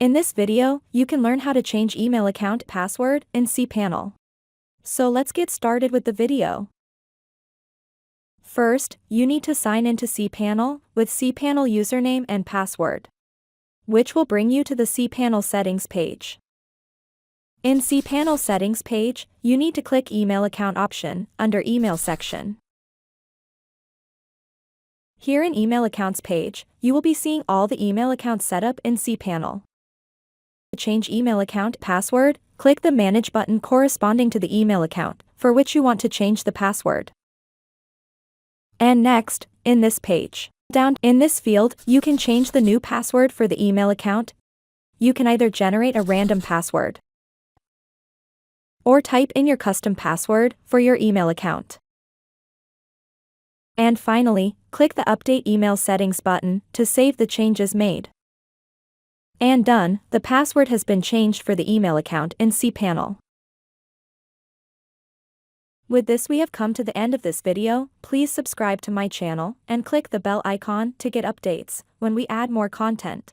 In this video, you can learn how to change email account password in cPanel. So let's get started with the video. First, you need to sign into cPanel with cPanel username and password, which will bring you to the cPanel settings page. In cPanel settings page, you need to click email account option under email section. Here in email accounts page, you will be seeing all the email accounts set up in cPanel. To change email account password, click the Manage button corresponding to the email account for which you want to change the password. And next, in this page, down in this field, you can change the new password for the email account. You can either generate a random password or type in your custom password for your email account. And finally, click the Update Email Settings button to save the changes made. And done, the password has been changed for the email account in cPanel. With this, we have come to the end of this video. Please subscribe to my channel and click the bell icon to get updates when we add more content.